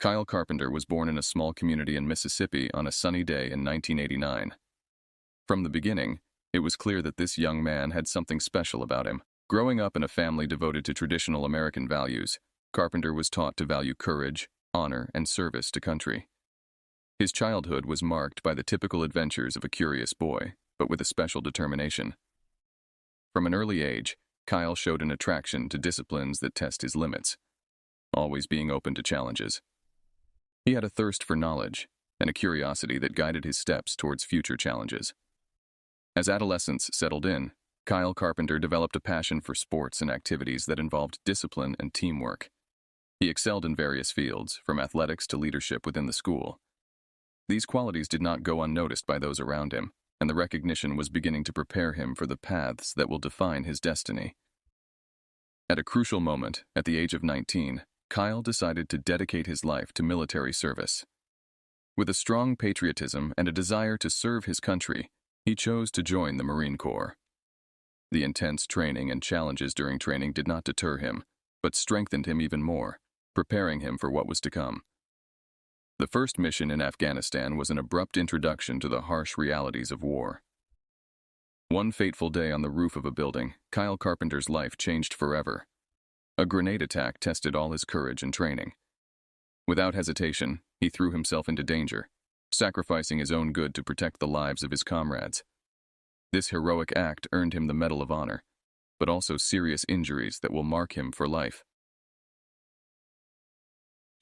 Kyle Carpenter was born in a small community in Mississippi on a sunny day in 1989. From the beginning, it was clear that this young man had something special about him. Growing up in a family devoted to traditional American values, Carpenter was taught to value courage, honor, and service to country. His childhood was marked by the typical adventures of a curious boy, but with a special determination. From an early age, Kyle showed an attraction to disciplines that test his limits, always being open to challenges. He had a thirst for knowledge and a curiosity that guided his steps towards future challenges. As adolescence settled in, Kyle Carpenter developed a passion for sports and activities that involved discipline and teamwork. He excelled in various fields, from athletics to leadership within the school. These qualities did not go unnoticed by those around him, and the recognition was beginning to prepare him for the paths that will define his destiny. At a crucial moment, at the age of 19, Kyle decided to dedicate his life to military service. With a strong patriotism and a desire to serve his country, he chose to join the Marine Corps. The intense training and challenges during training did not deter him, but strengthened him even more, preparing him for what was to come. The first mission in Afghanistan was an abrupt introduction to the harsh realities of war. One fateful day on the roof of a building, Kyle Carpenter's life changed forever. A grenade attack tested all his courage and training. Without hesitation, he threw himself into danger, sacrificing his own good to protect the lives of his comrades. This heroic act earned him the Medal of Honor, but also serious injuries that will mark him for life.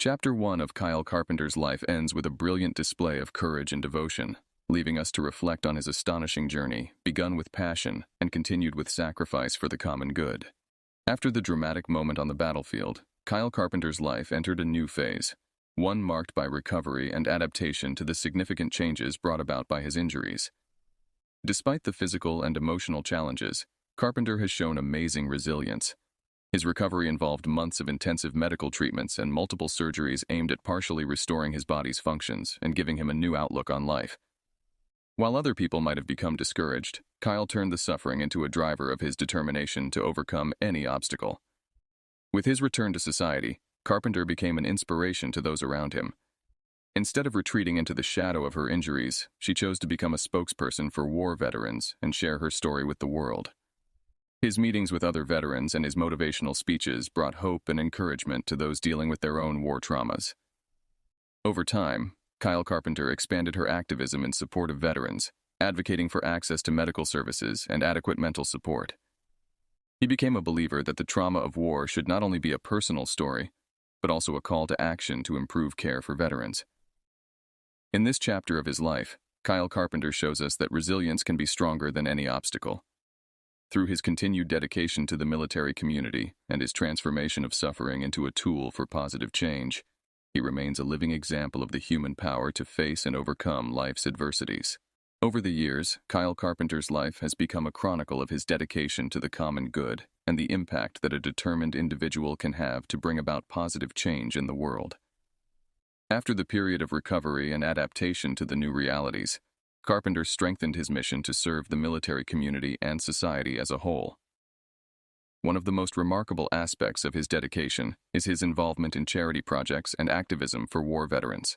Chapter 1 of Kyle Carpenter's life ends with a brilliant display of courage and devotion, leaving us to reflect on his astonishing journey, begun with passion and continued with sacrifice for the common good. After the dramatic moment on the battlefield, Kyle Carpenter's life entered a new phase, one marked by recovery and adaptation to the significant changes brought about by his injuries. Despite the physical and emotional challenges, Carpenter has shown amazing resilience. His recovery involved months of intensive medical treatments and multiple surgeries aimed at partially restoring his body's functions and giving him a new outlook on life. While other people might have become discouraged, Kyle turned the suffering into a driver of his determination to overcome any obstacle. With his return to society, Carpenter became an inspiration to those around him. Instead of retreating into the shadow of her injuries, she chose to become a spokesperson for war veterans and share her story with the world. His meetings with other veterans and his motivational speeches brought hope and encouragement to those dealing with their own war traumas. Over time, Kyle Carpenter expanded her activism in support of veterans, advocating for access to medical services and adequate mental support. He became a believer that the trauma of war should not only be a personal story, but also a call to action to improve care for veterans. In this chapter of his life, Kyle Carpenter shows us that resilience can be stronger than any obstacle. Through his continued dedication to the military community and his transformation of suffering into a tool for positive change, he remains a living example of the human power to face and overcome life's adversities. Over the years, Kyle Carpenter's life has become a chronicle of his dedication to the common good and the impact that a determined individual can have to bring about positive change in the world. After the period of recovery and adaptation to the new realities, Carpenter strengthened his mission to serve the military community and society as a whole. One of the most remarkable aspects of his dedication is his involvement in charity projects and activism for war veterans.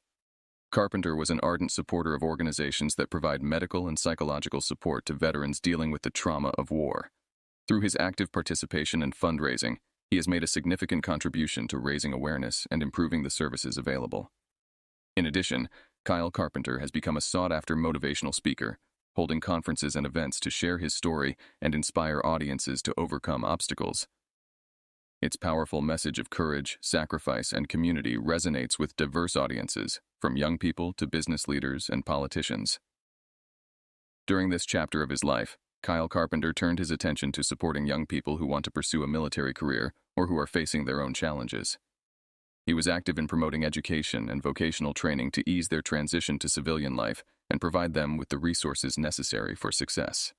Carpenter was an ardent supporter of organizations that provide medical and psychological support to veterans dealing with the trauma of war. Through his active participation and fundraising, he has made a significant contribution to raising awareness and improving the services available. In addition, Kyle Carpenter has become a sought-after motivational speaker, holding conferences and events to share his story and inspire audiences to overcome obstacles. Its powerful message of courage, sacrifice, and community resonates with diverse audiences, from young people to business leaders and politicians. During this chapter of his life, Kyle Carpenter turned his attention to supporting young people who want to pursue a military career or who are facing their own challenges. He was active in promoting education and vocational training to ease their transition to civilian life and provide them with the resources necessary for success.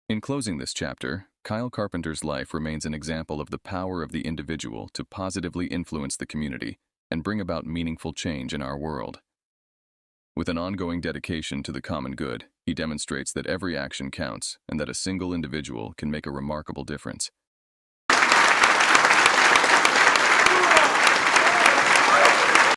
In closing this chapter, Kyle Carpenter's life remains an example of the power of the individual to positively influence the community and bring about meaningful change in our world. With an ongoing dedication to the common good, he demonstrates that every action counts and that a single individual can make a remarkable difference.